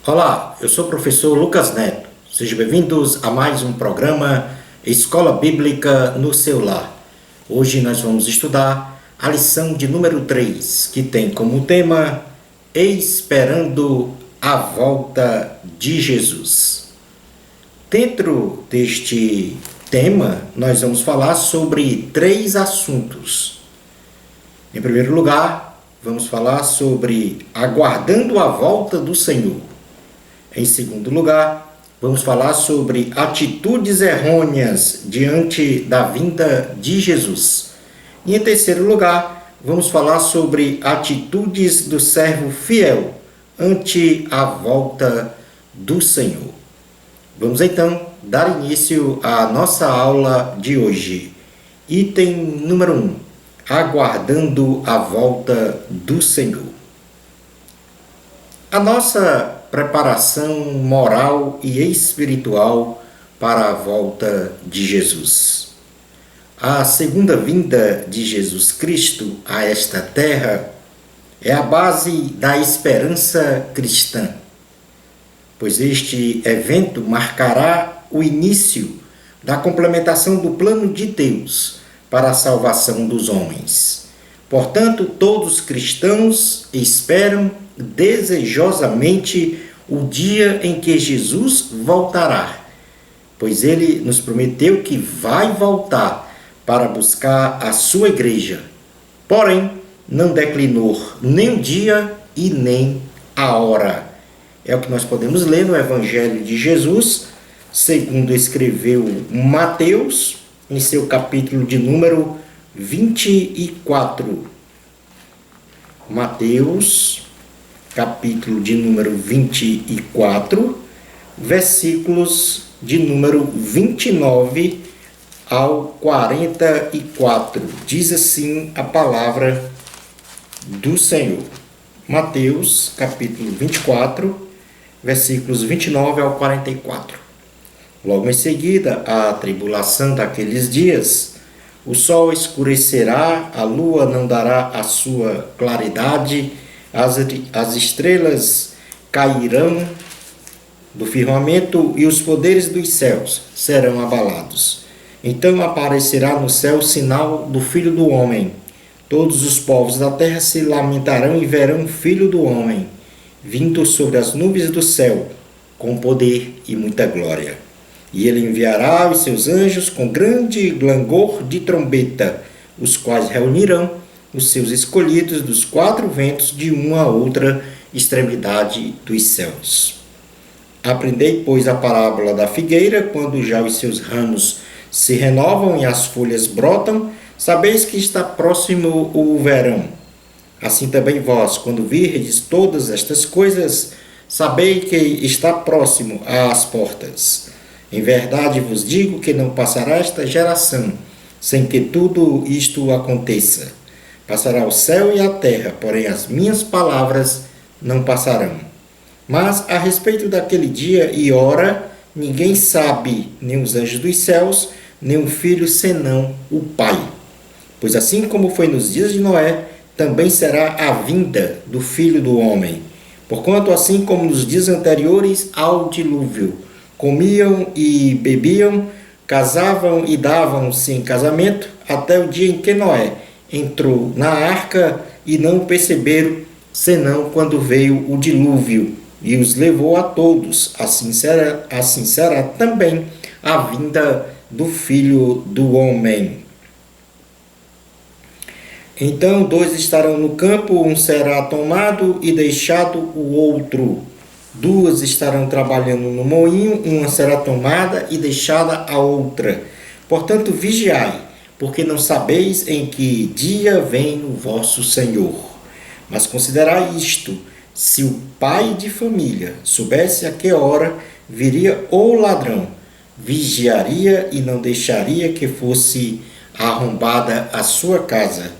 Olá, eu sou o professor Lucas Neto. Sejam bem-vindos a mais um programa Escola Bíblica no seu lar. Hoje nós vamos estudar a lição de número 3, que tem como tema Esperando a volta de Jesus. Dentro deste tema, nós vamos falar sobre 3 assuntos. Em primeiro lugar, vamos falar sobre aguardando a volta do Senhor. Em segundo lugar, vamos falar sobre atitudes errôneas diante da vinda de Jesus. E em terceiro lugar, vamos falar sobre atitudes do servo fiel ante a volta do Senhor. Vamos então dar início à nossa aula de hoje. Item número 1. Aguardando a volta do Senhor. A nossa preparação moral e espiritual para a volta de Jesus. A segunda vinda de Jesus Cristo a esta terra é a base da esperança cristã, pois este evento marcará o início da complementação do plano de Deus para a salvação dos homens. Portanto, todos os cristãos esperam desejosamente o dia em que Jesus voltará, pois ele nos prometeu que vai voltar para buscar a sua igreja. Porém, não declinou nem o dia e nem a hora. É o que nós podemos ler no Evangelho de Jesus, segundo escreveu Mateus, em seu capítulo de número 24. Mateus, capítulo de número 24, versículos de número 29 ao 44. Diz assim a palavra do Senhor. Mateus, capítulo 24, versículos 29 ao 44. Logo em seguida, a tribulação daqueles dias, o sol escurecerá, a lua não dará a sua claridade, as estrelas cairão do firmamento e os poderes dos céus serão abalados. Então aparecerá no céu o sinal do Filho do Homem. Todos os povos da terra se lamentarão e verão o Filho do Homem, vindo sobre as nuvens do céu, com poder e muita glória. E ele enviará os seus anjos com grande clangor de trombeta, os quais reunirão os seus escolhidos dos 4 ventos de uma a outra extremidade dos céus. Aprendei, pois, a parábola da figueira, quando já os seus ramos se renovam e as folhas brotam, sabeis que está próximo o verão. Assim também vós, quando virdes todas estas coisas, sabei que está próximo às portas. Em verdade vos digo que não passará esta geração sem que tudo isto aconteça. Passará o céu e a terra, porém as minhas palavras não passarão. Mas a respeito daquele dia e hora, ninguém sabe, nem os anjos dos céus, nem o Filho, senão o Pai. Pois assim como foi nos dias de Noé, também será a vinda do Filho do Homem. Porquanto assim como nos dias anteriores ao dilúvio, comiam e bebiam, casavam e davam-se em casamento, até o dia em que Noé entrou na arca e não o perceberam, senão quando veio o dilúvio e os levou a todos. Assim será também a vinda do Filho do Homem. Então 2 estarão no campo, um será tomado e deixado o outro. 2 estarão trabalhando no moinho, uma será tomada e deixada a outra. Portanto, vigiai, porque não sabeis em que dia vem o vosso Senhor. Mas considerai isto: se o pai de família soubesse a que hora viria o ladrão, vigiaria e não deixaria que fosse arrombada a sua casa.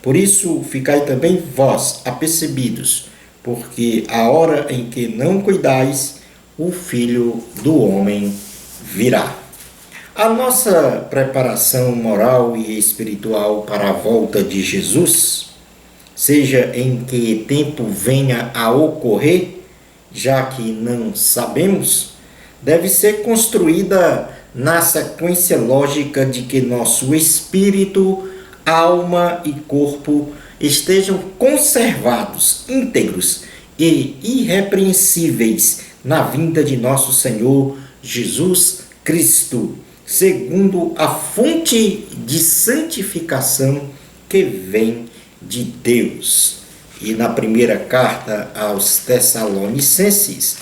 Por isso, ficai também vós apercebidos, porque a hora em que não cuidais, o Filho do Homem virá. A nossa preparação moral e espiritual para a volta de Jesus, seja em que tempo venha a ocorrer, já que não sabemos, deve ser construída na sequência lógica de que nosso espírito, alma e corpo estejam conservados, íntegros e irrepreensíveis na vinda de nosso Senhor Jesus Cristo, segundo a fonte de santificação que vem de Deus. E na primeira carta aos Tessalonicenses,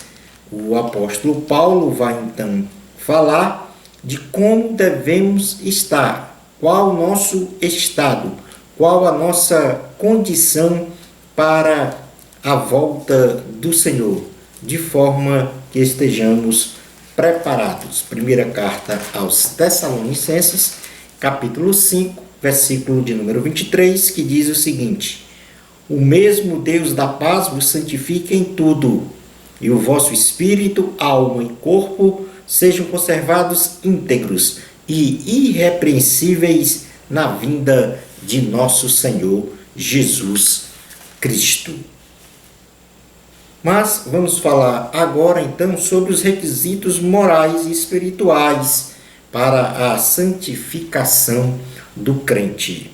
o apóstolo Paulo vai então falar de como devemos estar, qual o nosso estado, qual a nossa condição para a volta do Senhor, de forma que estejamos preparados. Primeira carta aos Tessalonicenses, capítulo 5, versículo de número 23, que diz o seguinte: o mesmo Deus da paz vos santifique em tudo, e o vosso espírito, alma e corpo sejam conservados íntegros e irrepreensíveis na vinda de nosso Senhor Jesus Cristo. Mas vamos falar agora então sobre os requisitos morais e espirituais para a santificação do crente.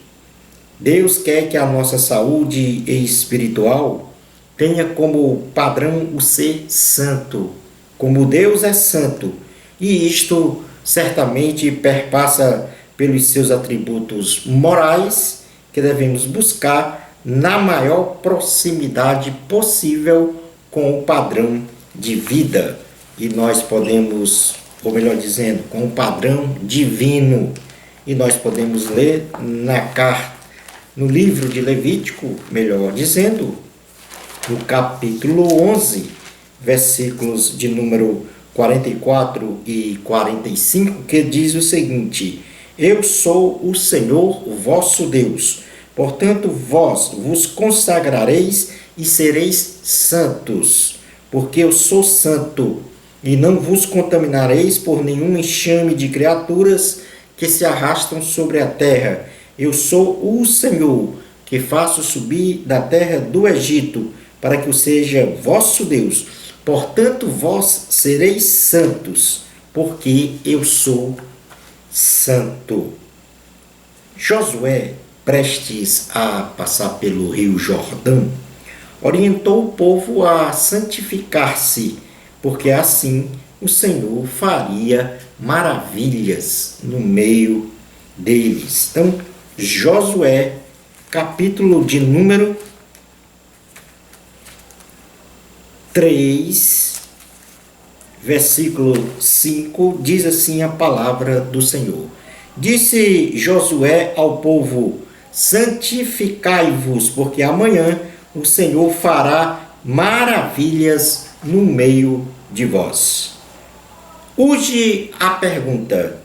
Deus quer que a nossa saúde espiritual tenha como padrão o ser santo, como Deus é santo, e isto certamente perpassa pelos seus atributos morais que devemos buscar na maior proximidade possível com o padrão de vida. E nós podemos, ou melhor dizendo, com o padrão divino. E nós podemos ler no livro de Levítico, melhor dizendo, no capítulo 11, versículos de número 44 e 45, que diz o seguinte: eu sou o Senhor, o vosso Deus, portanto vós vos consagrareis e sereis santos, porque eu sou santo, e não vos contaminareis por nenhum enxame de criaturas que se arrastam sobre a terra. Eu sou o Senhor, que faço subir da terra do Egito, para que eu seja vosso Deus. Portanto, vós sereis santos, porque eu sou santo. Josué, prestes a passar pelo rio Jordão, orientou o povo a santificar-se, porque assim o Senhor faria maravilhas no meio deles. Então, Josué, capítulo de número 3, versículo 5, diz assim a palavra do Senhor. Disse Josué ao povo: santificai-vos, porque amanhã o Senhor fará maravilhas no meio de vós. Urge a pergunta: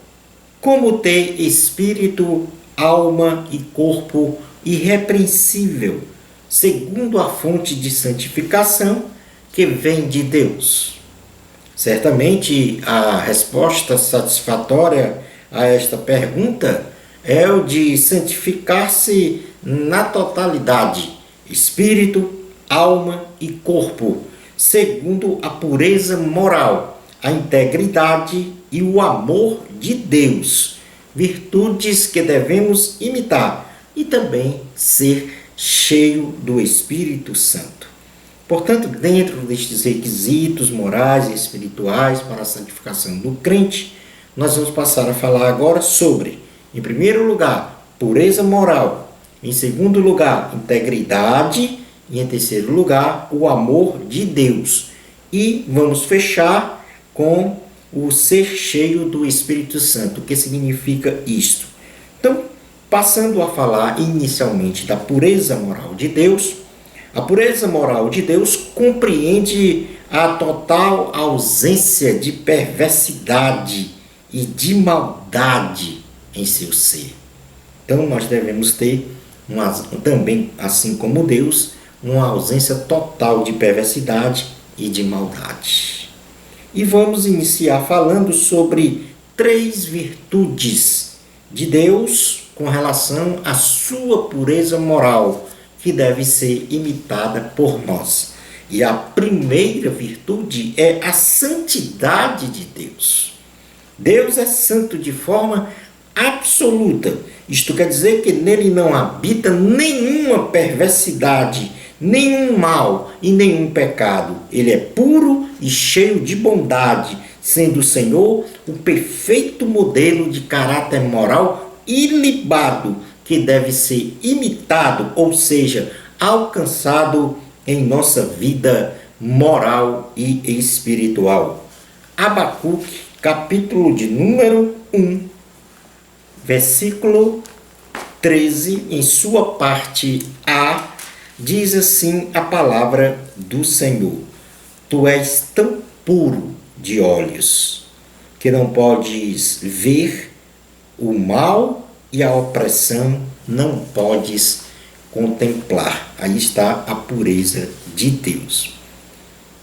como ter espírito, alma e corpo irrepreensível, segundo a fonte de santificação que vem de Deus? Certamente a resposta satisfatória a esta pergunta é o de santificar-se na totalidade, espírito, alma e corpo, segundo a pureza moral, a integridade e o amor de Deus, virtudes que devemos imitar e também ser cheio do Espírito Santo. Portanto, dentro destes requisitos morais e espirituais para a santificação do crente, nós vamos passar a falar agora sobre, em primeiro lugar, pureza moral, em segundo lugar, integridade, e em terceiro lugar, o amor de Deus. E vamos fechar com o ser cheio do Espírito Santo. O que significa isto? Então, passando a falar inicialmente da pureza moral de Deus, a pureza moral de Deus compreende a total ausência de perversidade e de maldade em seu ser. Então, nós devemos ter também, assim como Deus, uma ausência total de perversidade e de maldade. E vamos iniciar falando sobre 3 virtudes de Deus com relação à sua pureza moral, que deve ser imitada por nós. E a primeira virtude é a santidade de Deus. Deus é santo de forma absoluta. Isto quer dizer que nele não habita nenhuma perversidade, nenhum mal e nenhum pecado. Ele é puro e cheio de bondade, sendo o Senhor o perfeito modelo de caráter moral ilibado que deve ser imitado, ou seja, alcançado em nossa vida moral e espiritual. Abacuque, capítulo de número 1, versículo 13, em sua parte A, diz assim a palavra do Senhor: Tu és tão puro de olhos que não podes ver o mal e a opressão, não podes contemplar. Aí está a pureza de Deus.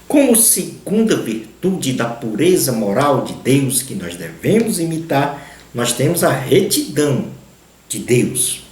Como segunda virtude da pureza moral de Deus que nós devemos imitar, nós temos a retidão de Deus.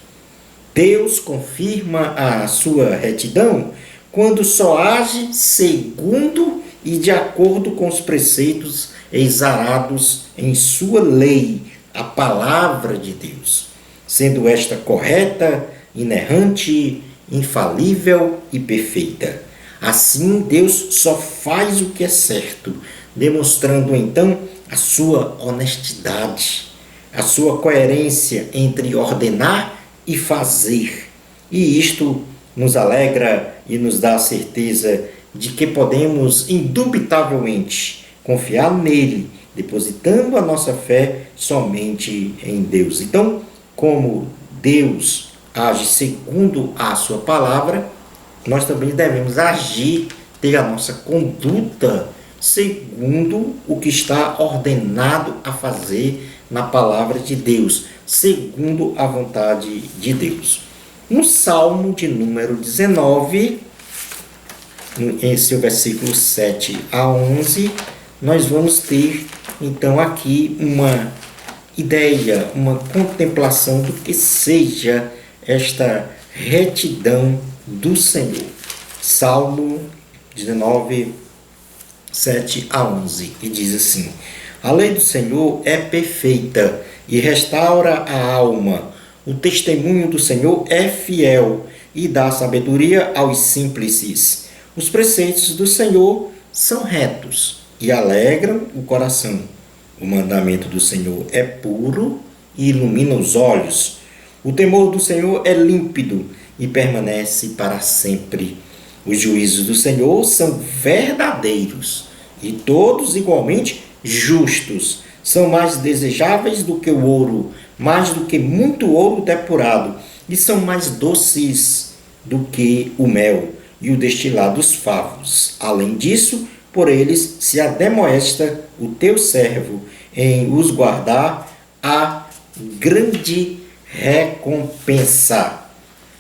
Deus confirma a sua retidão quando só age segundo e de acordo com os preceitos exarados em sua lei, a palavra de Deus, sendo esta correta, inerrante, infalível e perfeita. Assim, Deus só faz o que é certo, demonstrando então a sua honestidade, a sua coerência entre ordenar e fazer. E isto nos alegra e nos dá a certeza de que podemos indubitavelmente confiar nele, depositando a nossa fé somente em Deus. Então, como Deus age segundo a sua palavra, nós também devemos agir, ter a nossa conduta segundo o que está ordenado a fazer na palavra de Deus, segundo a vontade de Deus. No Salmo de número 19, em seu versículo 7 a 11, nós vamos ter então aqui uma ideia, uma contemplação do que seja esta retidão do Senhor. Salmo 19, 7 a 11, e diz assim: A lei do Senhor é perfeita e restaura a alma. O testemunho do Senhor é fiel e dá sabedoria aos simples. Os preceitos do Senhor são retos e alegram o coração. O mandamento do Senhor é puro e ilumina os olhos. O temor do Senhor é límpido e permanece para sempre. Os juízos do Senhor são verdadeiros e todos igualmente justos. São mais desejáveis do que o ouro, mais do que muito ouro depurado, e são mais doces do que o mel e o destilado dos favos. Além disso, por eles se ademoesta o teu servo em os guardar a grande recompensa.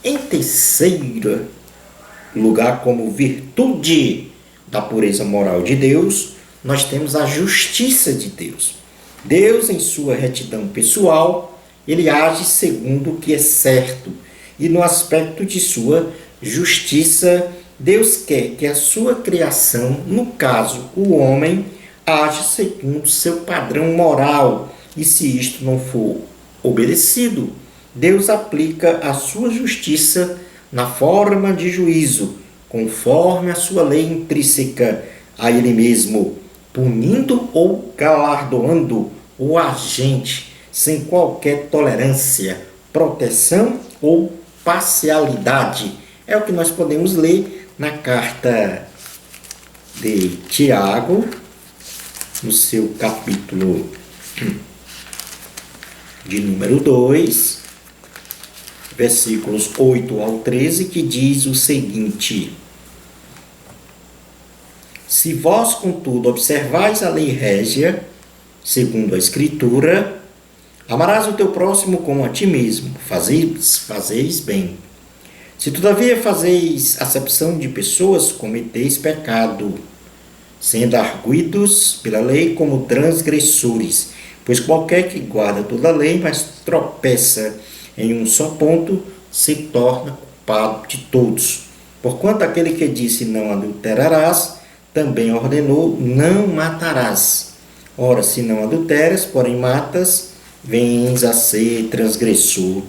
Em terceiro lugar, como virtude da pureza moral de Deus, nós temos a justiça de Deus. Deus, em sua retidão pessoal, ele age segundo o que é certo. E no aspecto de sua justiça, Deus quer que a sua criação, no caso, o homem, age segundo seu padrão moral. E se isto não for obedecido, Deus aplica a sua justiça na forma de juízo, conforme a sua lei intrínseca a ele mesmo, punindo ou galardoando o agente sem qualquer tolerância, proteção ou parcialidade. É o que nós podemos ler na carta de Tiago, no seu capítulo de número 2, versículos 8 ao 13, que diz o seguinte: Se vós, contudo, observais a lei régia, segundo a Escritura, amarás o teu próximo como a ti mesmo, fazeis bem. Se todavia fazeis acepção de pessoas, cometeis pecado, sendo arguidos pela lei como transgressores. Pois qualquer que guarda toda a lei, mas tropeça em um só ponto, se torna culpado de todos. Porquanto aquele que disse não adulterarás, também ordenou não matarás. Ora, se não adulteras, porém matas, vens a ser transgressor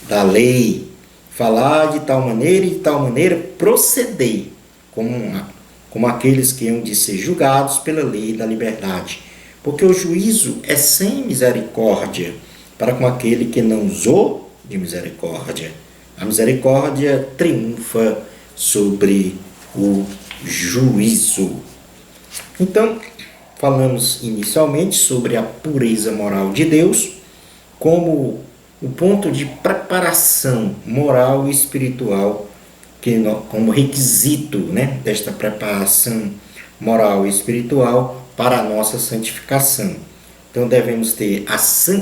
da lei. Falar de tal maneira e de tal maneira procedei, como aqueles que hão de ser julgados pela lei da liberdade. Porque o juízo é sem misericórdia para com aquele que não usou de misericórdia. A misericórdia triunfa sobre o juízo. Então, falamos inicialmente sobre a pureza moral de Deus como o ponto de preparação moral e espiritual, como requisito, desta preparação moral e espiritual para a nossa santificação. Então devemos ter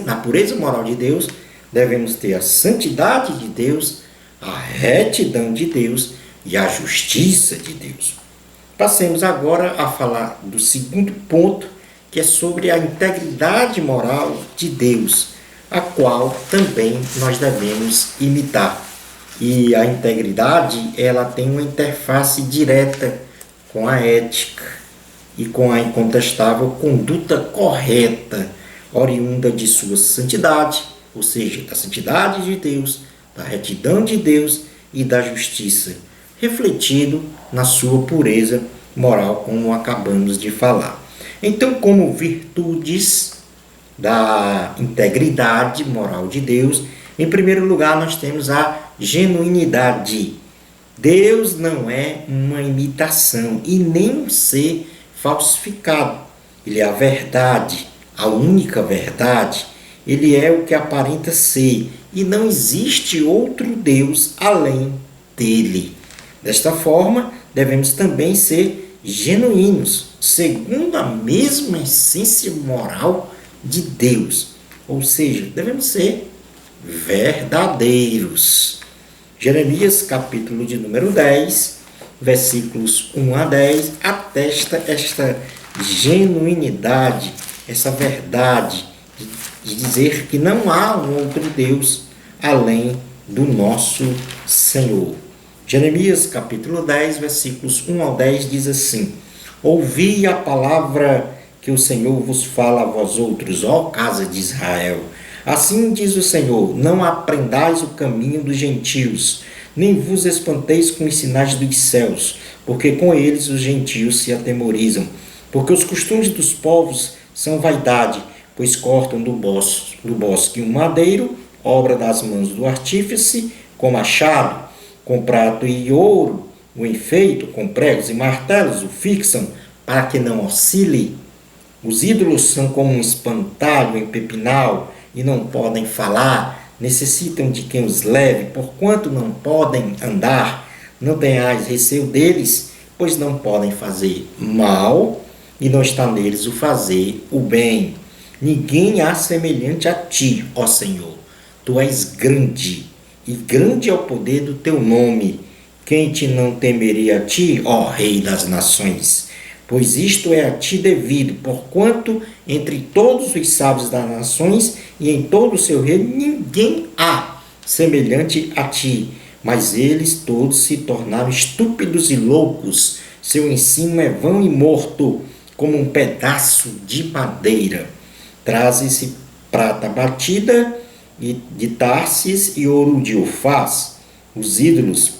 na pureza moral de Deus, devemos ter a santidade de Deus, a retidão de Deus e a justiça de Deus. Passemos agora a falar do segundo ponto, que é sobre a integridade moral de Deus, a qual também nós devemos imitar. E a integridade, ela tem uma interface direta com a ética e com a incontestável conduta correta, oriunda de sua santidade, ou seja, da santidade de Deus, da retidão de Deus e da justiça, refletido na sua pureza moral, como acabamos de falar. Então, como virtudes da integridade moral de Deus, em primeiro lugar nós temos a genuinidade. Deus não é uma imitação e nem um ser falsificado. Ele é a verdade, a única verdade. Ele é o que aparenta ser e não existe outro Deus além dele. Desta forma, devemos também ser genuínos, segundo a mesma essência moral de Deus. Ou seja, devemos ser verdadeiros. Jeremias, capítulo de número 10, versículos 1 a 10, atesta esta genuinidade, essa verdade de dizer que não há um outro Deus além do nosso Senhor. Jeremias, capítulo 10, versículos 1 ao 10, diz assim: Ouvi a palavra que o Senhor vos fala a vós outros, ó casa de Israel. Assim diz o Senhor: não aprendais o caminho dos gentios, nem vos espanteis com os sinais dos céus, porque com eles os gentios se atemorizam. Porque os costumes dos povos são vaidade, pois cortam do bosque um madeiro, obra das mãos do artífice, com machado, com prato e ouro, o enfeito, com pregos e martelos, o fixam, para que não oscile. Os ídolos são como um espantalho em pepinal, e não podem falar, necessitam de quem os leve, porquanto não podem andar. Não tenhais receio deles, pois não podem fazer mal, e não está neles o fazer o bem. Ninguém há semelhante a ti, ó Senhor. Tu és grande, e grande é o poder do teu nome. Quem te não temeria a ti, ó Rei das nações? Pois isto é a ti devido, porquanto entre todos os sábios das nações e em todo o seu reino ninguém há semelhante a ti. Mas eles todos se tornaram estúpidos e loucos. Seu ensino é vão e morto, como um pedaço de madeira. Traze-se prata batida de Tarsis e ouro de Ufaz. Os ídolos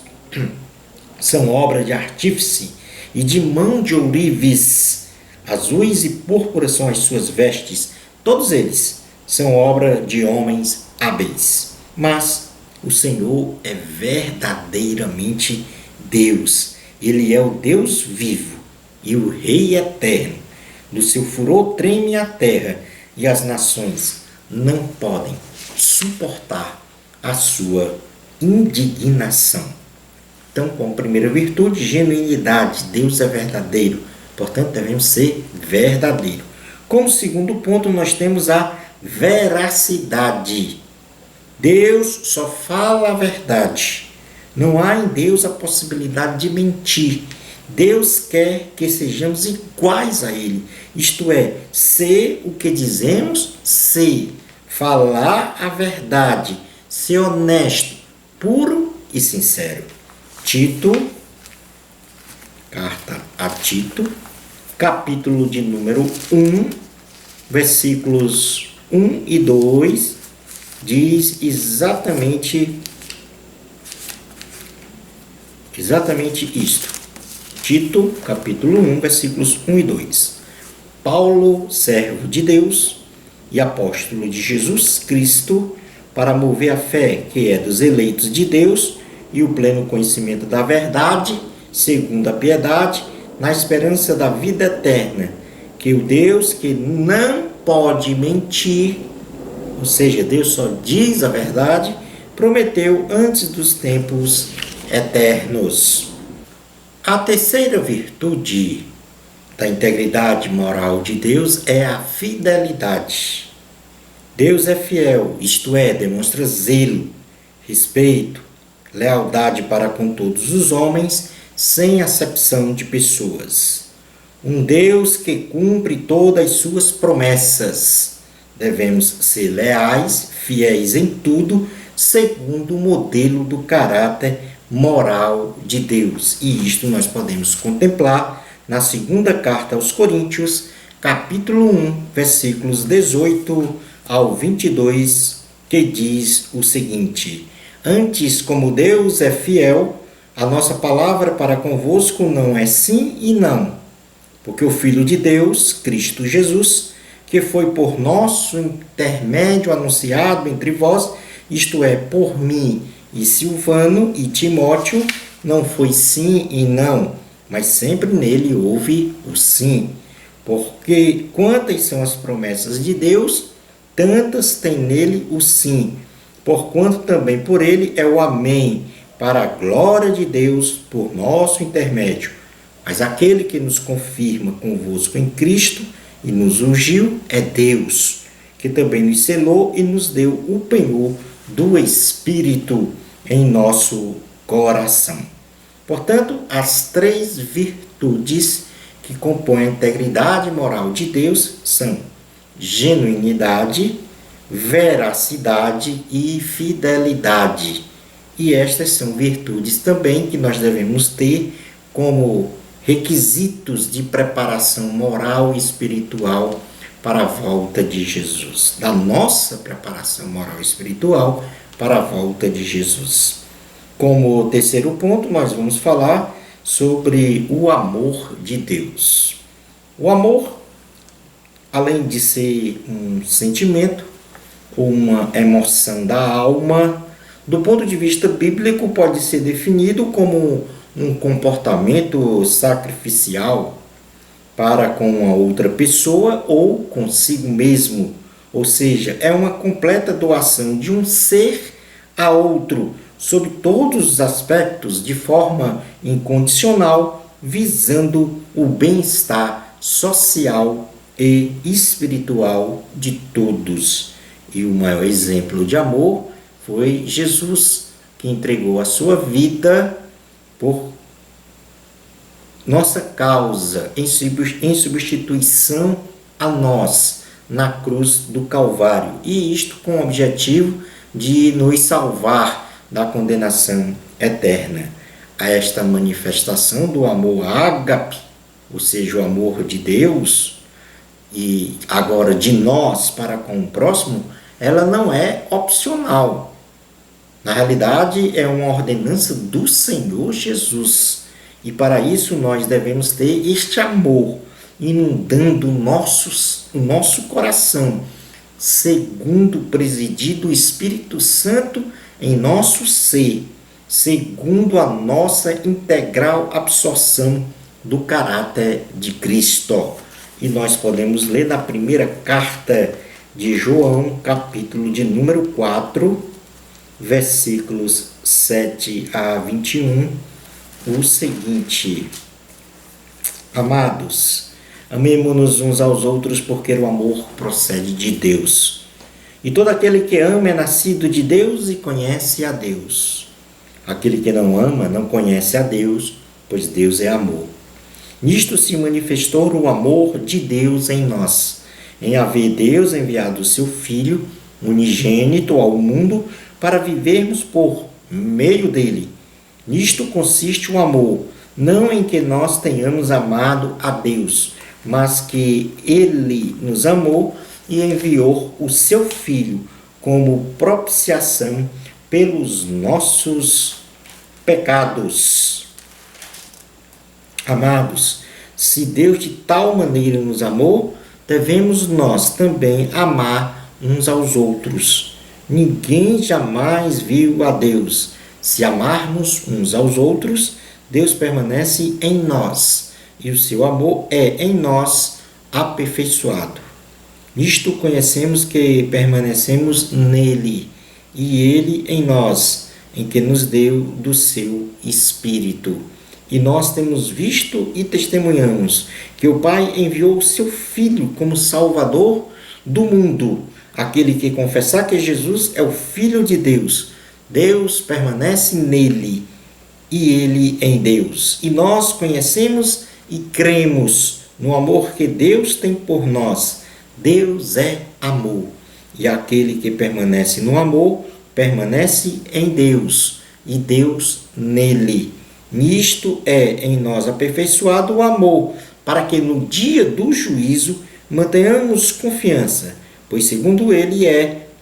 são obra de artífice e de mão de ourives. Azuis e púrpuras são as suas vestes. Todos eles são obra de homens hábeis. Mas o Senhor é verdadeiramente Deus. Ele é o Deus vivo e o Rei eterno. Do seu furor treme a terra, e as nações não podem suportar a sua indignação. Então, como primeira virtude, genuinidade. Deus é verdadeiro, portanto, devemos ser verdadeiros. Como segundo ponto, nós temos a veracidade. Deus só fala a verdade. Não há em Deus a possibilidade de mentir. Deus quer que sejamos iguais a Ele. Isto é, ser o que dizemos ser. Falar a verdade. Ser honesto, puro e sincero. Tito, carta a Tito, capítulo de número 1, versículos 1 e 2, diz exatamente isto. Tito, capítulo 1, versículos 1 e 2. Paulo, servo de Deus e apóstolo de Jesus Cristo, para mover a fé que é dos eleitos de Deus e o pleno conhecimento da verdade, segundo a piedade, na esperança da vida eterna, que o Deus que não pode mentir, ou seja, Deus só diz a verdade, prometeu antes dos tempos eternos. A terceira virtude da integridade moral de Deus é a fidelidade. Deus é fiel, isto é, demonstra zelo, respeito, lealdade para com todos os homens, sem acepção de pessoas. Um Deus que cumpre todas as suas promessas. Devemos ser leais, fiéis em tudo, segundo o modelo do caráter moral de Deus. E isto nós podemos contemplar na segunda carta aos Coríntios, capítulo 1, versículos 18 ao 22, que diz o seguinte: Antes, como Deus é fiel, a nossa palavra para convosco não é sim e não, porque o Filho de Deus, Cristo Jesus, que foi por nosso intermédio anunciado entre vós, isto é, por mim e Silvano e Timóteo, não foi sim e não, mas sempre nele houve o sim. Porque quantas são as promessas de Deus, tantas tem nele o sim, porquanto também por ele é o amém, para a glória de Deus por nosso intermédio. Mas aquele que nos confirma convosco em Cristo e nos ungiu é Deus, que também nos selou e nos deu o penhor do Espírito em nosso coração. Portanto, as três virtudes que compõem a integridade moral de Deus são genuinidade, veracidade e fidelidade. E estas são virtudes também que nós devemos ter como requisitos de preparação moral e espiritual para a volta de Jesus. Da nossa preparação moral e espiritual para a volta de Jesus. Como terceiro ponto, nós vamos falar sobre o amor de Deus. O amor, além de ser um sentimento, uma emoção da alma, do ponto de vista bíblico, pode ser definido como um comportamento sacrificial para com a outra pessoa ou consigo mesmo. Ou seja, é uma completa doação de um ser a outro, sob todos os aspectos, de forma incondicional, visando o bem-estar social e espiritual de todos. E o maior exemplo de amor foi Jesus, que entregou a sua vida por nossa causa, em substituição a nós, na cruz do Calvário. E isto com o objetivo de nos salvar da condenação eterna. A esta manifestação do amor ágape, ou seja, o amor de Deus, e agora de nós para com o próximo, ela não é opcional. Na realidade, é uma ordenança do Senhor Jesus. E para isso nós devemos ter este amor inundando o nosso coração, segundo presidido o Espírito Santo em nosso ser, segundo a nossa integral absorção do caráter de Cristo. E nós podemos ler na primeira carta de João, capítulo de número 4, versículos 7 a 21, o seguinte: Amados, amemo-nos uns aos outros, porque o amor procede de Deus. E todo aquele que ama é nascido de Deus e conhece a Deus. Aquele que não ama não conhece a Deus, pois Deus é amor. Nisto se manifestou o amor de Deus em nós, em haver Deus enviado o seu Filho unigênito ao mundo para vivermos por meio dele. Nisto consiste o amor, não em que nós tenhamos amado a Deus, mas que Ele nos amou e enviou o seu Filho como propiciação pelos nossos pecados. Amados, se Deus de tal maneira nos amou, devemos nós também amar uns aos outros. Ninguém jamais viu a Deus. Se amarmos uns aos outros, Deus permanece em nós, e o seu amor é em nós aperfeiçoado. Nisto conhecemos que permanecemos nele, e ele em nós, em que nos deu do seu Espírito. E nós temos visto e testemunhamos que o Pai enviou o seu Filho como Salvador do mundo. Aquele que confessar que Jesus é o Filho de Deus, Deus permanece nele e ele em Deus. E nós conhecemos e cremos no amor que Deus tem por nós. Deus é amor. E aquele que permanece no amor, permanece em Deus e Deus nele. Nisto é em nós aperfeiçoado o amor, para que no dia do juízo mantenhamos confiança, pois segundo ele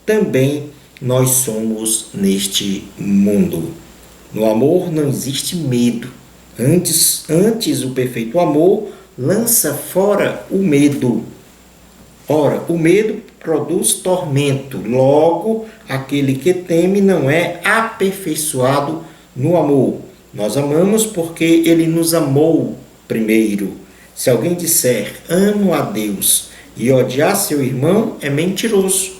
também nós somos neste mundo. No amor não existe medo. Antes o perfeito amor lança fora o medo. Ora, o medo produz tormento. Logo, aquele que teme não é aperfeiçoado no amor. Nós amamos porque ele nos amou primeiro. Se alguém disser, amo a Deus, e odiar seu irmão, é mentiroso.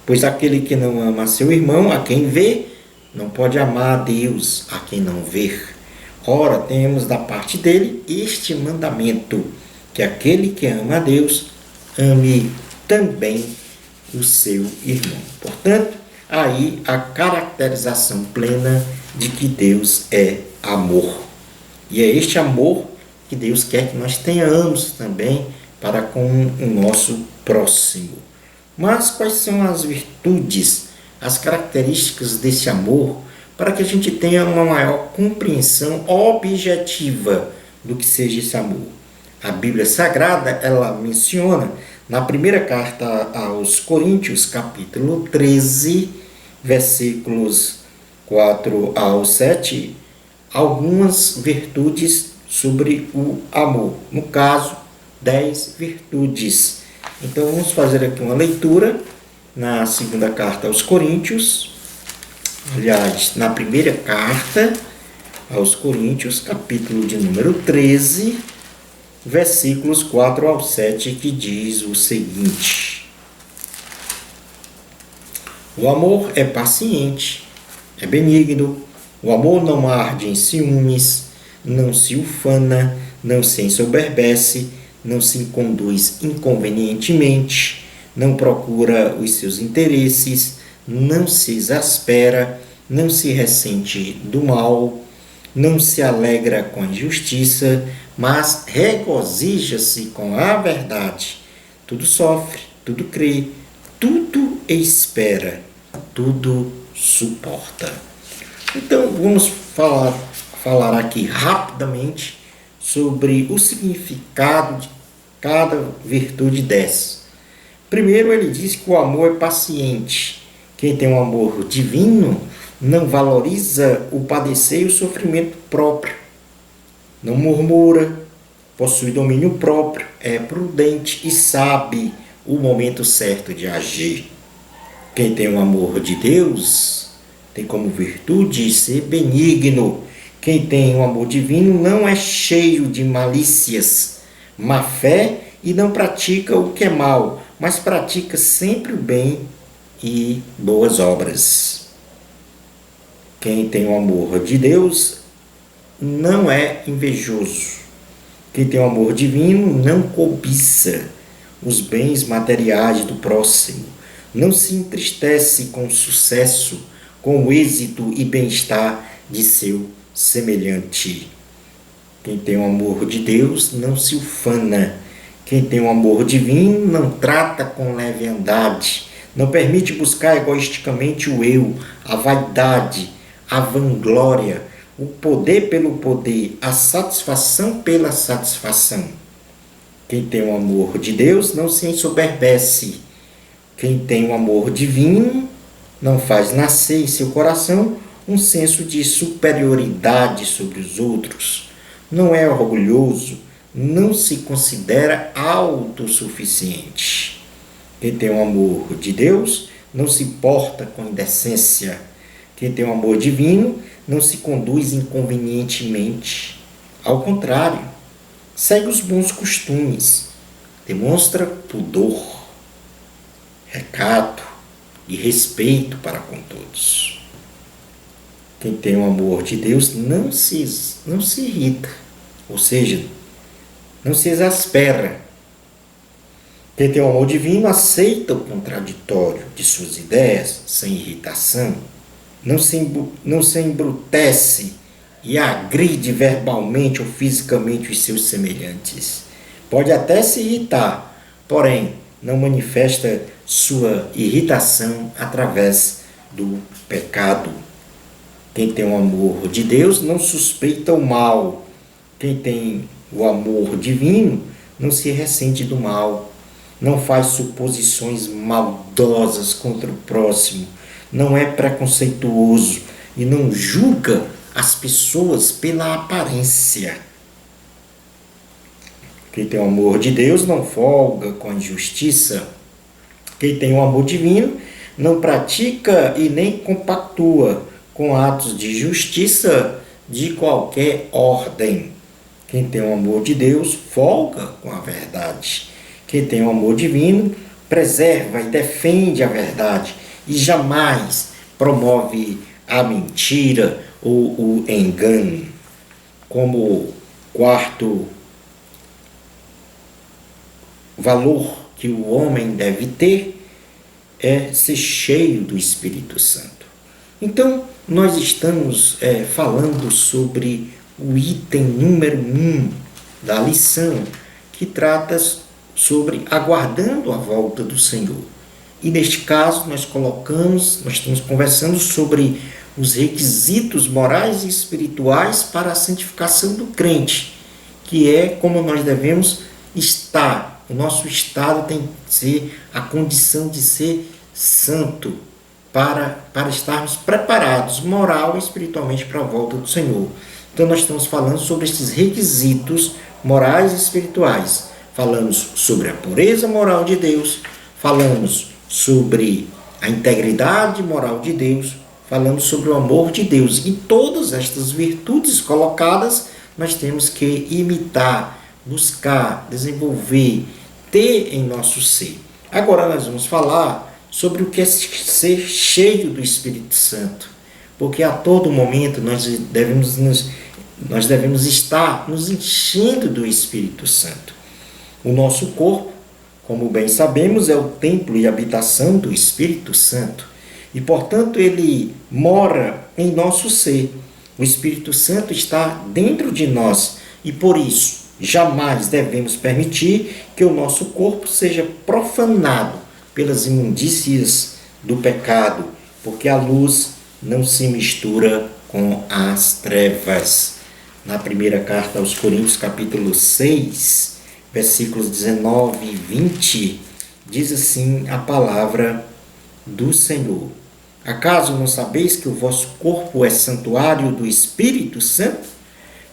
Pois aquele que não ama seu irmão, a quem vê, não pode amar a Deus, a quem não vê. Ora, temos da parte dele este mandamento, que aquele que ama a Deus, ame também o seu irmão. Portanto, aí a caracterização plena de que Deus é amor. E é este amor que Deus quer que nós tenhamos também para com o nosso próximo. Mas quais são as virtudes, as características desse amor, para que a gente tenha uma maior compreensão objetiva do que seja esse amor? A Bíblia Sagrada, ela menciona na primeira carta aos Coríntios, capítulo 13, versículos 4 ao 7, algumas virtudes sobre o amor. No caso, 10 virtudes. Então, vamos fazer aqui uma leitura na segunda carta aos Coríntios. Aliás, na primeira carta aos Coríntios, capítulo de número 13, versículos 4 ao 7, que diz o seguinte: o amor é paciente, é benigno, o amor não arde em ciúmes, não se ufana, não se ensoberbece, não se conduz inconvenientemente, não procura os seus interesses, não se exaspera, não se ressente do mal, não se alegra com a injustiça, mas regozija-se com a verdade. Tudo sofre, tudo crê, tudo espera, tudo suporta. Então, vamos falar aqui rapidamente sobre o significado de cada virtude dessa. Primeiro, ele diz que o amor é paciente. Quem tem um amor divino não valoriza o padecer e o sofrimento próprio. Não murmura, possui domínio próprio, é prudente e sabe o momento certo de agir. Quem tem o amor de Deus tem como virtude ser benigno. Quem tem o amor divino não é cheio de malícias, má fé e não pratica o que é mal, mas pratica sempre o bem e boas obras. Quem tem o amor de Deus não é invejoso. Quem tem o amor divino não cobiça os bens materiais do próximo, não se entristece com o sucesso, com o êxito e bem-estar de seu semelhante. Quem tem o amor de Deus não se ufana. Quem tem o amor divino não trata com leviandade, não permite buscar egoisticamente o eu, a vaidade, a vanglória, o poder pelo poder, a satisfação pela satisfação. Quem tem o amor de Deus não se ensoberbece. Quem tem o amor divino não faz nascer em seu coração um senso de superioridade sobre os outros. Não é orgulhoso, não se considera autossuficiente. Quem tem o amor de Deus não se porta com indecência. Quem tem o amor divino não se conduz inconvenientemente. Ao contrário, segue os bons costumes, demonstra pudor, recato e respeito para com todos. Quem tem o amor de Deus não se irrita, ou seja, não se exaspera. Quem tem o amor divino aceita o contraditório de suas ideias sem irritação, não se embrutece e agride verbalmente ou fisicamente os seus semelhantes. Pode até se irritar, porém não manifesta sua irritação através do pecado. Quem tem o amor de Deus não suspeita o mal. Quem tem o amor divino não se ressente do mal, não faz suposições maldosas contra o próximo, não é preconceituoso e não julga as pessoas pela aparência. Quem tem o amor de Deus não folga com a injustiça. Quem tem o amor divino não pratica e nem compactua com atos de justiça de qualquer ordem. Quem tem o amor de Deus folga com a verdade. Quem tem o amor divino preserva e defende a verdade e jamais promove a mentira ou o engano. Como quarto valor que o homem deve ter é ser cheio do Espírito Santo. Então, nós estamos falando sobre o item número 1 da lição, que trata sobre aguardando a volta do Senhor. E neste caso, nós estamos conversando sobre os requisitos morais e espirituais para a santificação do crente, que é como nós devemos estar. O nosso estado tem que ser a condição de ser santo, para estarmos preparados moral e espiritualmente para a volta do Senhor. Então nós estamos falando sobre esses requisitos morais e espirituais. Falamos sobre a pureza moral de Deus, falamos sobre a integridade moral de Deus, falamos sobre o amor de Deus. E todas estas virtudes colocadas nós temos que imitar, buscar, desenvolver, ter em nosso ser. Agora nós vamos falar sobre o que é ser cheio do Espírito Santo, porque a todo momento nós devemos estar nos enchendo do Espírito Santo. O nosso corpo, como bem sabemos, é o templo e habitação do Espírito Santo, e portanto ele mora em nosso ser. O Espírito Santo está dentro de nós e por isso jamais devemos permitir que o nosso corpo seja profanado pelas imundícias do pecado, porque a luz não se mistura com as trevas. Na primeira carta aos Coríntios, capítulo 6, versículos 19 e 20, diz assim a palavra do Senhor: acaso não sabeis que o vosso corpo é santuário do Espírito Santo,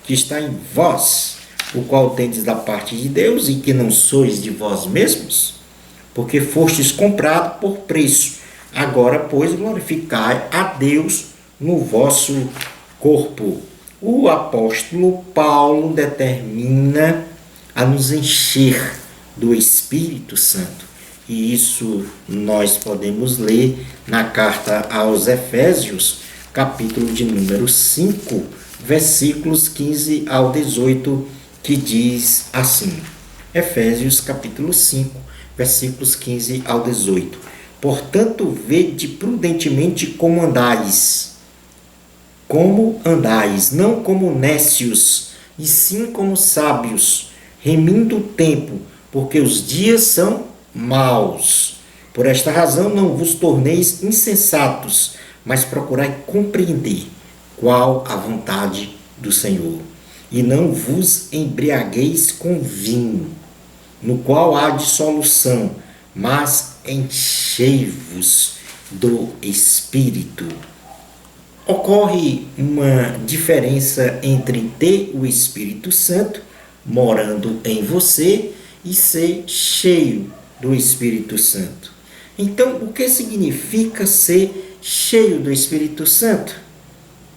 que está em vós, o qual tendes da parte de Deus, e que não sois de vós mesmos? Porque fostes comprado por preço. Agora, pois, glorificai a Deus no vosso corpo. O apóstolo Paulo determina a nos encher do Espírito Santo. E isso nós podemos ler na carta aos Efésios, capítulo de número 5, versículos 15 ao 18, que diz assim. Efésios, capítulo 5, versículos 15 ao 18. Portanto, vede prudentemente como andais, não como nécios, e sim como sábios, remindo o tempo, porque os dias são maus. Por esta razão não vos torneis insensatos, mas procurai compreender qual a vontade do Senhor. E não vos embriagueis com vinho, no qual há dissolução, mas enchei-vos do Espírito. Ocorre uma diferença entre ter o Espírito Santo morando em você e ser cheio do Espírito Santo. Então, o que significa ser cheio do Espírito Santo?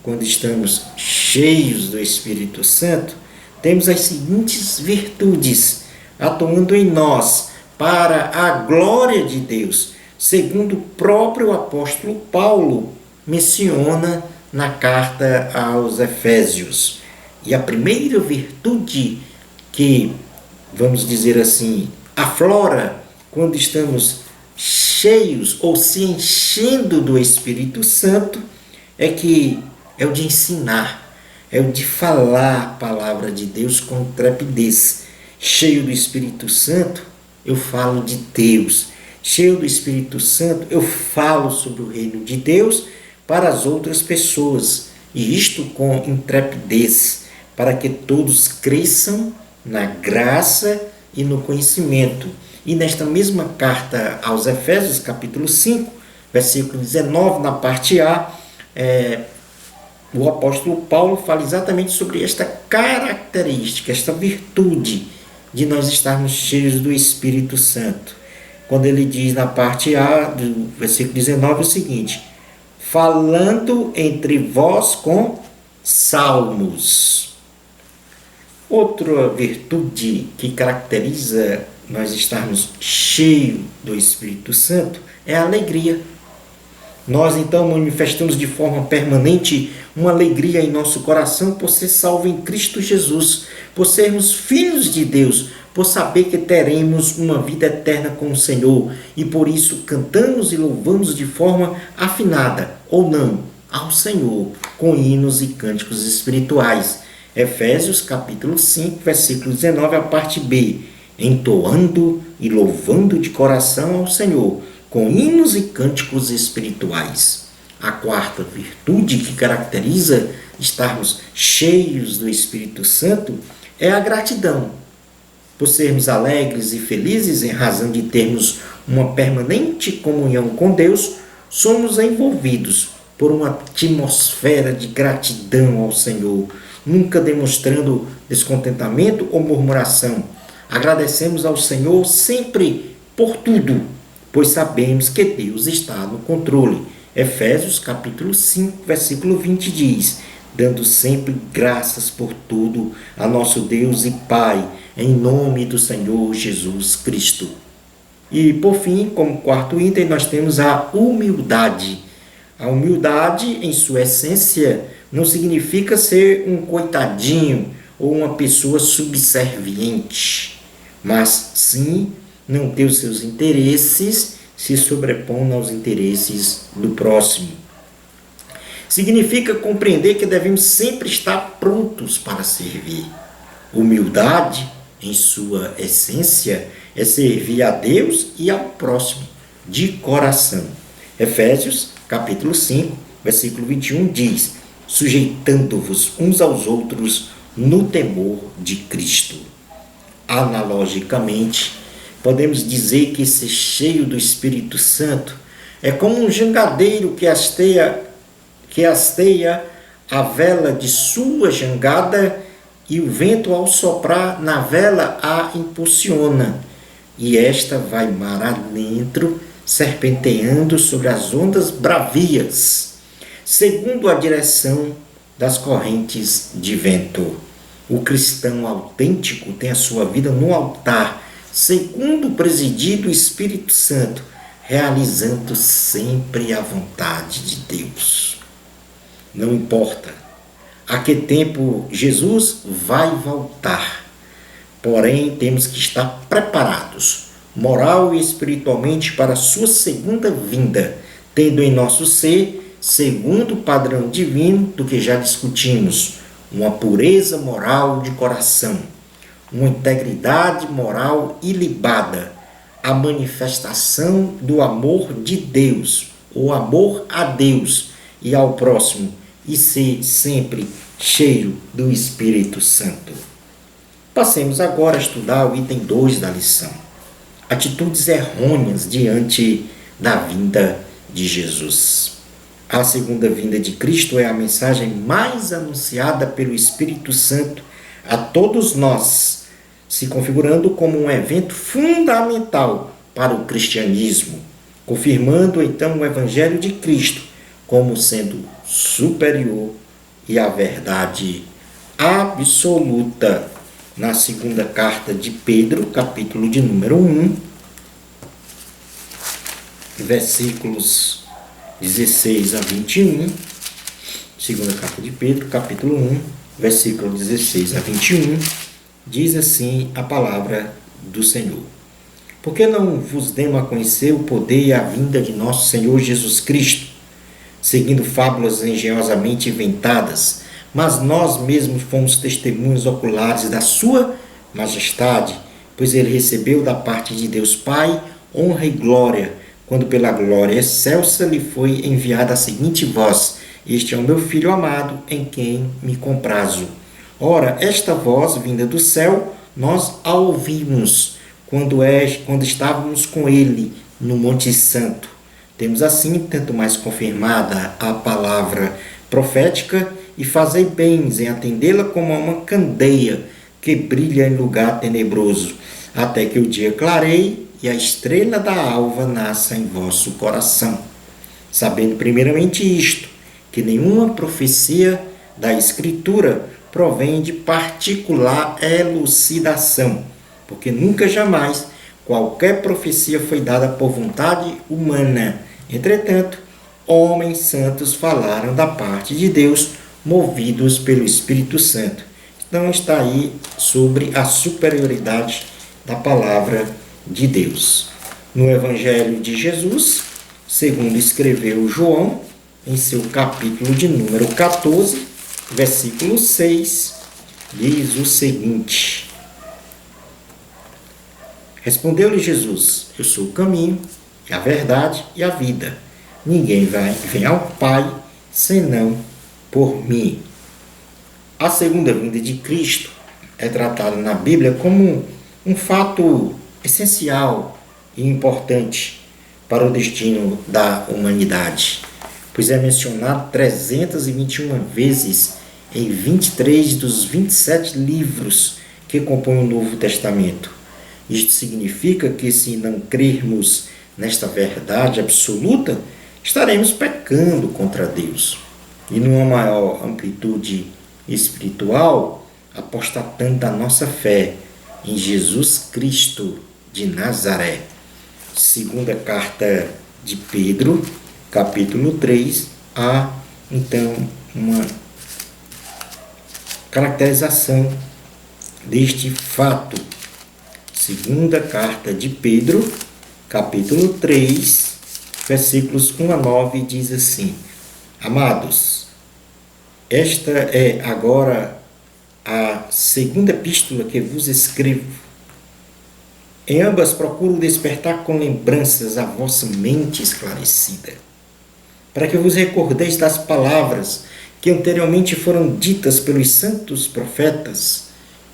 Quando estamos cheios do Espírito Santo, temos as seguintes virtudes atuando em nós para a glória de Deus, segundo o próprio apóstolo Paulo menciona na carta aos Efésios. E a primeira virtude que, vamos dizer assim, aflora quando estamos cheios ou se enchendo do Espírito Santo é o de ensinar, é o de falar a palavra de Deus com intrepidez. Cheio do Espírito Santo, eu falo de Deus. Cheio do Espírito Santo, eu falo sobre o reino de Deus para as outras pessoas, e isto com intrepidez, para que todos cresçam na graça e no conhecimento. E nesta mesma carta aos Efésios, capítulo 5, versículo 19, na parte A, o apóstolo Paulo fala exatamente sobre esta característica, esta virtude de nós estarmos cheios do Espírito Santo. Quando ele diz na parte A do versículo 19 o seguinte: falando entre vós com salmos. Outra virtude que caracteriza nós estarmos cheios do Espírito Santo é a alegria. Nós então manifestamos de forma permanente uma alegria em nosso coração por ser salvo em Cristo Jesus, por sermos filhos de Deus, por saber que teremos uma vida eterna com o Senhor, e por isso cantamos e louvamos de forma afinada, ou não, ao Senhor, com hinos e cânticos espirituais. Efésios capítulo 5, versículo 19, a parte B, entoando e louvando de coração ao Senhor, com hinos e cânticos espirituais. A quarta virtude que caracteriza estarmos cheios do Espírito Santo é a gratidão. Por sermos alegres e felizes em razão de termos uma permanente comunhão com Deus, somos envolvidos por uma atmosfera de gratidão ao Senhor, nunca demonstrando descontentamento ou murmuração. Agradecemos ao Senhor sempre por tudo, pois sabemos que Deus está no controle. Efésios capítulo 5, versículo 20 diz: dando sempre graças por tudo a nosso Deus e Pai, em nome do Senhor Jesus Cristo. E por fim, como quarto item, nós temos a humildade. A humildade, em sua essência, não significa ser um coitadinho ou uma pessoa subserviente, mas sim não ter os seus interesses se sobrepondo aos interesses do próximo. Significa compreender que devemos sempre estar prontos para servir. Humildade, em sua essência, é servir a Deus e ao próximo, de coração. Efésios, capítulo 5, versículo 21 diz: sujeitando-vos uns aos outros no temor de Cristo. Analogicamente, podemos dizer que ser cheio do Espírito Santo é como um jangadeiro que hasteia a vela de sua jangada, e o vento, ao soprar na vela, a impulsiona, e esta vai mar adentro, serpenteando sobre as ondas bravias, segundo a direção das correntes de vento. O cristão autêntico tem a sua vida no altar, segundo o presidir do Espírito Santo, realizando sempre a vontade de Deus. Não importa a que tempo Jesus vai voltar, porém temos que estar preparados, moral e espiritualmente, para a sua segunda vinda, tendo em nosso ser, segundo o padrão divino do que já discutimos, uma pureza moral de coração, uma integridade moral ilibada, a manifestação do amor de Deus, o amor a Deus e ao próximo, e ser sempre cheio do Espírito Santo. Passemos agora a estudar o item 2 da lição. Atitudes errôneas diante da vinda de Jesus. A segunda vinda de Cristo é a mensagem mais anunciada pelo Espírito Santo a todos nós, se configurando como um evento fundamental para o cristianismo, confirmando então o Evangelho de Cristo como sendo superior e a verdade absoluta. Na segunda carta de Pedro, capítulo de número 1, versículos 16 a 21, segunda carta de Pedro, capítulo 1, versículo 16 a 21, diz assim a palavra do Senhor. Porque não vos demos a conhecer o poder e a vinda de nosso Senhor Jesus Cristo, seguindo fábulas engenhosamente inventadas, mas nós mesmos fomos testemunhos oculares da sua majestade, pois ele recebeu da parte de Deus Pai honra e glória, quando pela glória excelsa lhe foi enviada a seguinte voz: Este é o meu Filho amado, em quem me comprazo. Ora, esta voz vinda do céu, nós a ouvimos quando estávamos com ele no Monte Santo. Temos assim tanto mais confirmada a palavra profética, e fazei bens em atendê-la como a uma candeia que brilha em lugar tenebroso, até que o dia clareie e a estrela da alva nasça em vosso coração. Sabendo primeiramente isto, que nenhuma profecia da Escritura provém de particular elucidação, porque nunca jamais qualquer profecia foi dada por vontade humana. Entretanto, homens santos falaram da parte de Deus, movidos pelo Espírito Santo. Então está aí sobre a superioridade da palavra de Deus. No Evangelho de Jesus, segundo escreveu João, em seu capítulo de número 14, versículo 6, diz o seguinte: Respondeu-lhe Jesus: Eu sou o caminho, a verdade e a vida. Ninguém vem ao Pai senão por mim. A segunda vinda de Cristo é tratada na Bíblia como um fato essencial e importante para o destino da humanidade, pois é mencionado 321 vezes em 23 dos 27 livros que compõem o Novo Testamento. Isto significa que, se não crermos nesta verdade absoluta, estaremos pecando contra Deus. E numa maior amplitude espiritual, apostatando a nossa fé em Jesus Cristo de Nazaré. Segunda carta de Pedro, capítulo 3, há então uma caracterização deste fato. Segunda carta de Pedro, capítulo 3, versículos 1 a 9, diz assim: Amados, esta é agora a segunda epístola que vos escrevo. Em ambas procuro despertar com lembranças a vossa mente esclarecida, para que vos recordeis das palavras que anteriormente foram ditas pelos santos profetas,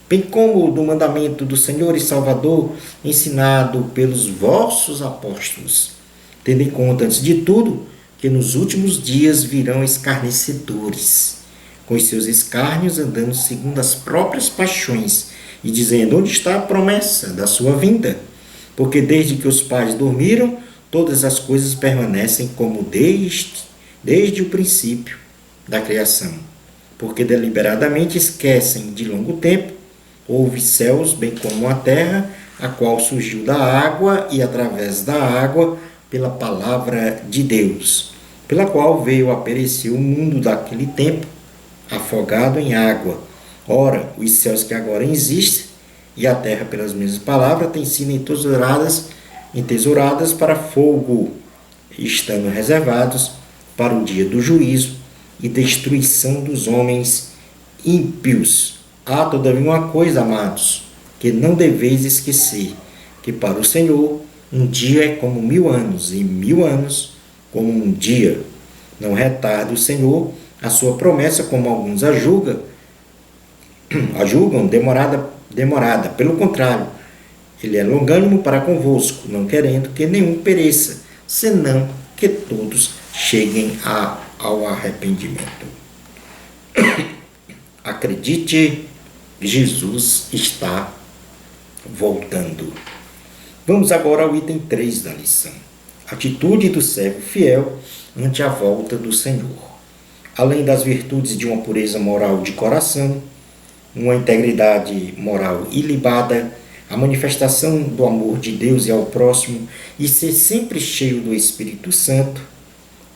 bem como do mandamento do Senhor e Salvador ensinado pelos vossos apóstolos, tendo em conta, antes de tudo, que nos últimos dias virão escarnecedores, com os seus escárnios andando segundo as próprias paixões, e dizendo: onde está a promessa da sua vinda? Porque desde que os pais dormiram, todas as coisas permanecem como desde o princípio da criação. Porque deliberadamente esquecem de longo tempo, houve céus bem como a terra, a qual surgiu da água e através da água pela palavra de Deus, pela qual veio a perecer o mundo daquele tempo, afogado em água. Ora, os céus que agora existem e a terra, pelas mesmas palavras, têm sido entesouradas para fogo, estando reservados para o dia do juízo e destruição dos homens ímpios. Há, todavia, uma coisa, amados, que não deveis esquecer, que para o Senhor um dia é como 1000 anos, e 1000 anos como um dia. Não retarda o Senhor a sua promessa, como alguns a julgam demorada. Pelo contrário, ele é longânimo para convosco, não querendo que nenhum pereça, senão que todos cheguem ao arrependimento. Acredite, Jesus está voltando. Vamos agora ao item 3 da lição. Atitude do servo fiel ante a volta do Senhor. Além das virtudes de uma pureza moral de coração, uma integridade moral ilibada, a manifestação do amor de Deus e ao próximo e ser sempre cheio do Espírito Santo,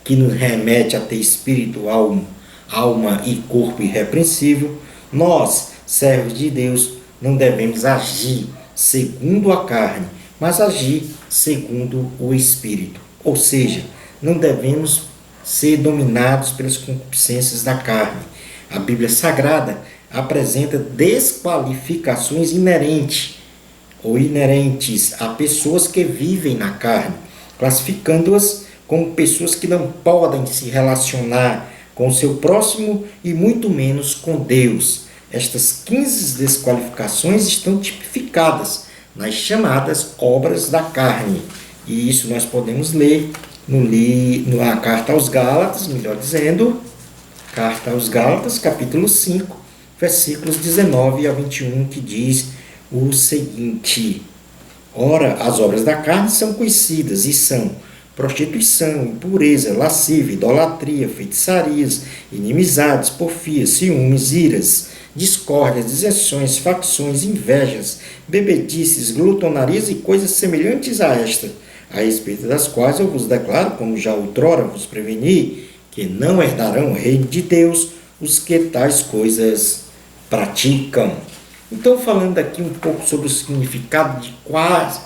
que nos remete a ter espírito, alma e corpo irrepreensível, nós, servos de Deus, não devemos agir segundo a carne, mas agir segundo o Espírito. Ou seja, não devemos ser dominados pelas concupiscências da carne. A Bíblia Sagrada apresenta desqualificações inerentes a pessoas que vivem na carne, classificando-as como pessoas que não podem se relacionar com o seu próximo e muito menos com Deus. Estas 15 desqualificações estão tipificadas nas chamadas obras da carne. E isso nós podemos ler na Carta aos Gálatas, Carta aos Gálatas, capítulo 5, versículos 19 a 21, que diz o seguinte: ora, as obras da carne são conhecidas e são prostituição, impureza, lascívia, idolatria, feitiçarias, inimizades, porfias, ciúmes, iras, discórdias, dissensões, facções, invejas, bebedices, glutonarias e coisas semelhantes a esta, a respeito das quais eu vos declaro, como já outrora vos preveni, que não herdarão o reino de Deus os que tais coisas praticam. Então, falando aqui um pouco sobre o significado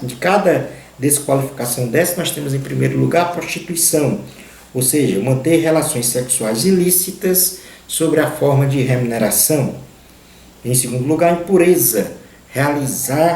de cada desqualificação dessa, nós temos em primeiro lugar a prostituição, ou seja, manter relações sexuais ilícitas sobre a forma de remuneração. Em segundo lugar, a impureza,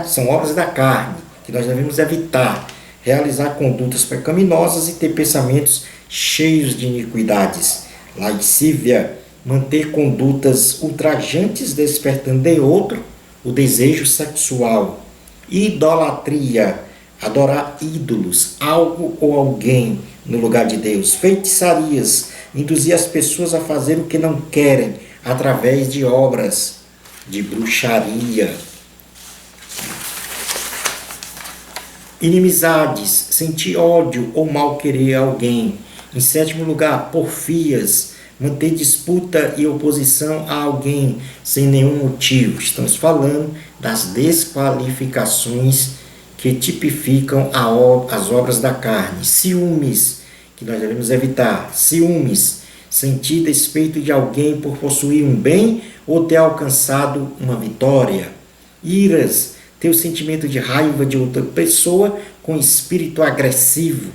são obras da carne, que nós devemos evitar, realizar condutas pecaminosas e ter pensamentos cheios de iniquidades. Lascívia, manter condutas ultrajantes, despertando em outro o desejo sexual. Idolatria, adorar ídolos, algo ou alguém no lugar de Deus. Feitiçarias, induzir as pessoas a fazer o que não querem através de obras de bruxaria. Inimizades, sentir ódio ou mal querer alguém. Em sétimo lugar, porfias, manter disputa e oposição a alguém sem nenhum motivo. Estamos falando das desqualificações que tipificam as obras da carne. Ciúmes, que nós devemos evitar. Ciúmes, sentir despeito de alguém por possuir um bem ou ter alcançado uma vitória. Iras, ter o sentimento de raiva de outra pessoa com espírito agressivo.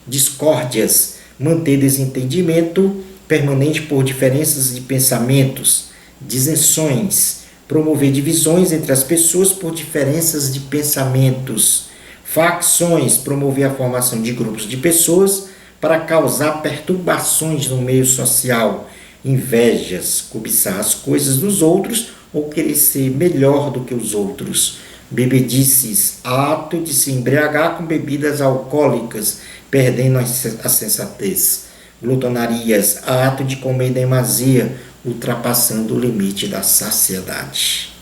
Discórdias, manter desentendimento permanente por diferenças de pensamentos. Disenções, promover divisões entre as pessoas por diferenças de pensamentos. Facções, promover a formação de grupos de pessoas para causar perturbações no meio social. Invejas, cobiçar as coisas dos outros ou querer ser melhor do que os outros. Bebedices, ato de se embriagar com bebidas alcoólicas, perdendo a sensatez. Glutonarias, ato de comer em demasia, ultrapassando o limite da saciedade.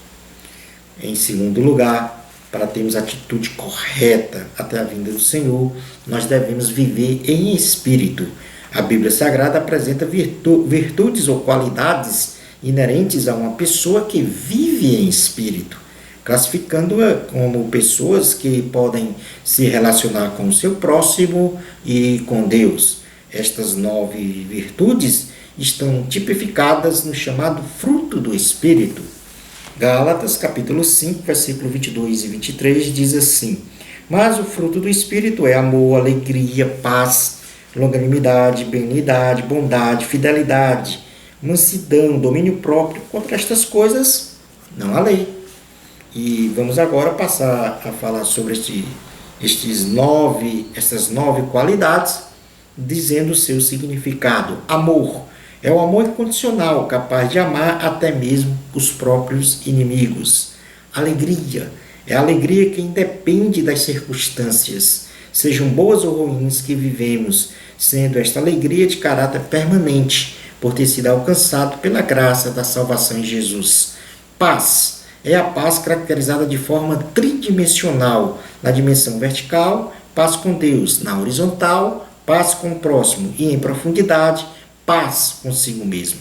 Em segundo lugar, para termos a atitude correta até a vinda do Senhor, nós devemos viver em espírito. A Bíblia Sagrada apresenta virtudes ou qualidades inerentes a uma pessoa que vive em espírito, classificando-a como pessoas que podem se relacionar com o seu próximo e com Deus. Estas 9 virtudes estão tipificadas no chamado fruto do Espírito. Gálatas, capítulo 5, versículo 22 e 23, diz assim: mas o fruto do Espírito é amor, alegria, paz, longanimidade, benignidade, bondade, fidelidade, mansidão, domínio próprio. Contra estas coisas não há lei. E vamos agora passar a falar sobre essas 9 qualidades dizendo o seu significado. Amor é o amor incondicional, capaz de amar até mesmo os próprios inimigos. Alegria é a alegria que independe das circunstâncias, sejam boas ou ruins, que vivemos, sendo esta alegria de caráter permanente, por ter sido alcançado pela graça da salvação em Jesus. Paz é a paz caracterizada de forma tridimensional, na dimensão vertical, paz com Deus; na horizontal, paz com o próximo; e em profundidade, paz consigo mesmo.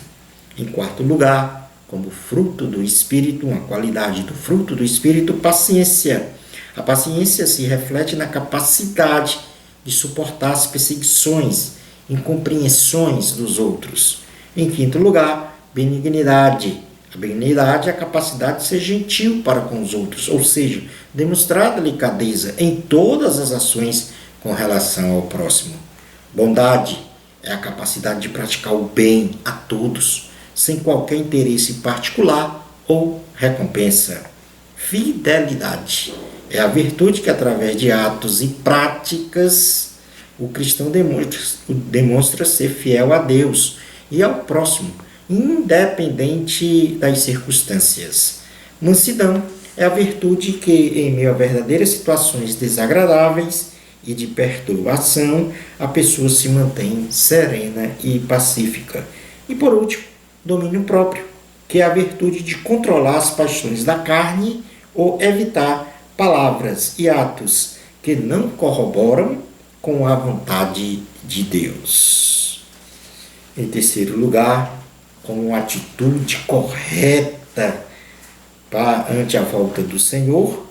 Em quarto lugar, como fruto do Espírito, uma qualidade do fruto do Espírito, paciência. A paciência se reflete na capacidade de suportar as perseguições, incompreensões dos outros. Em quinto lugar, benignidade. A benignidade é a capacidade de ser gentil para com os outros, ou seja, demonstrar delicadeza em todas as ações com relação ao próximo. Bondade é a capacidade de praticar o bem a todos, sem qualquer interesse particular ou recompensa. Fidelidade é a virtude que, através de atos e práticas, o cristão demonstra ser fiel a Deus e ao próximo, independente das circunstâncias. Mansidão é a virtude que, em meio a verdadeiras situações desagradáveis e de perturbação, a pessoa se mantém serena e pacífica. E por último, domínio próprio, que é a virtude de controlar as paixões da carne ou evitar palavras e atos que não corroboram com a vontade de Deus. Em terceiro lugar, como uma atitude correta ante a volta do Senhor,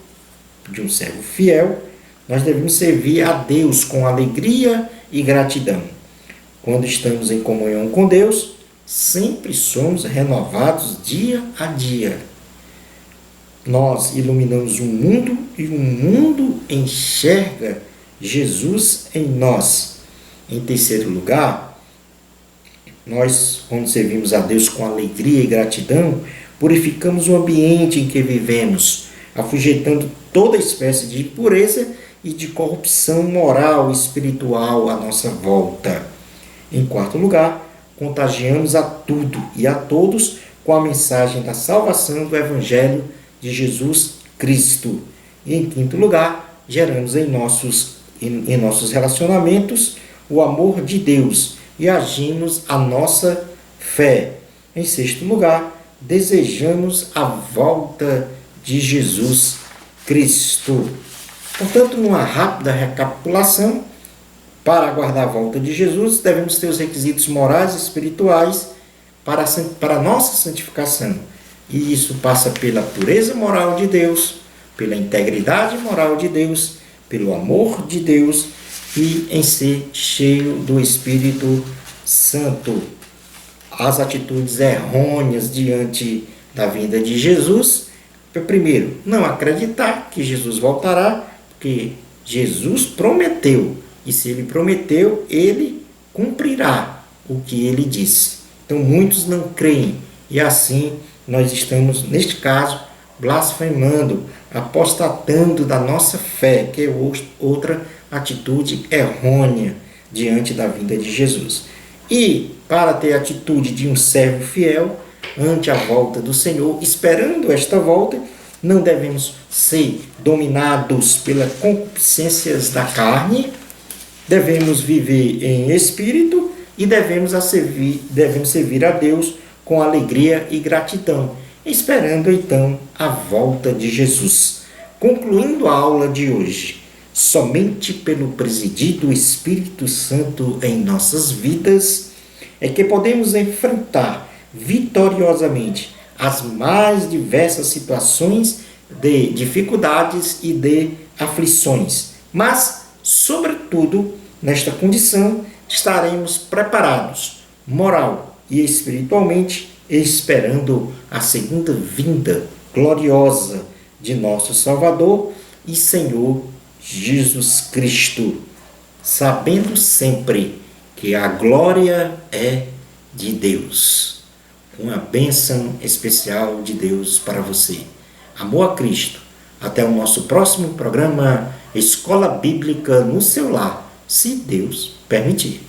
de um servo fiel, nós devemos servir a Deus com alegria e gratidão. Quando estamos em comunhão com Deus, sempre somos renovados dia a dia. Nós iluminamos o mundo e o mundo enxerga Jesus em nós. Em terceiro lugar, nós, quando servimos a Deus com alegria e gratidão, purificamos o ambiente em que vivemos, afugentando toda espécie de impureza e de corrupção moral e espiritual à nossa volta. Em quarto lugar, contagiamos a tudo e a todos com a mensagem da salvação do Evangelho de Jesus Cristo. E em quinto lugar, geramos em nossos relacionamentos o amor de Deus e agimos a nossa fé. Em sexto lugar, desejamos a volta de Jesus Cristo. Portanto, numa rápida recapitulação, para aguardar a volta de Jesus, devemos ter os requisitos morais e espirituais para a nossa santificação. E isso passa pela pureza moral de Deus, pela integridade moral de Deus, pelo amor de Deus e em ser cheio do Espírito Santo. As atitudes errôneas diante da vinda de Jesus, primeiro, não acreditar que Jesus voltará, porque Jesus prometeu, e se ele prometeu, ele cumprirá o que ele disse. Então muitos não creem, e assim nós estamos, neste caso, blasfemando, apostatando da nossa fé, que é outra atitude errônea diante da vinda de Jesus. E para ter a atitude de um servo fiel ante a volta do Senhor, esperando esta volta, não devemos ser dominados pelas concupiscências da carne, devemos viver em espírito e devemos servir a Deus com alegria e gratidão, esperando então a volta de Jesus. Concluindo a aula de hoje, somente pelo presidir do Espírito Santo em nossas vidas é que podemos enfrentar vitoriosamente as mais diversas situações de dificuldades e de aflições. Mas, sobretudo, nesta condição, estaremos preparados, moral e espiritualmente, esperando a segunda vinda gloriosa de nosso Salvador e Senhor Jesus Cristo, sabendo sempre que a glória é de Deus. Uma bênção especial de Deus para você. Amor a Cristo. Até o nosso próximo programa Escola Bíblica no seu lar, se Deus permitir.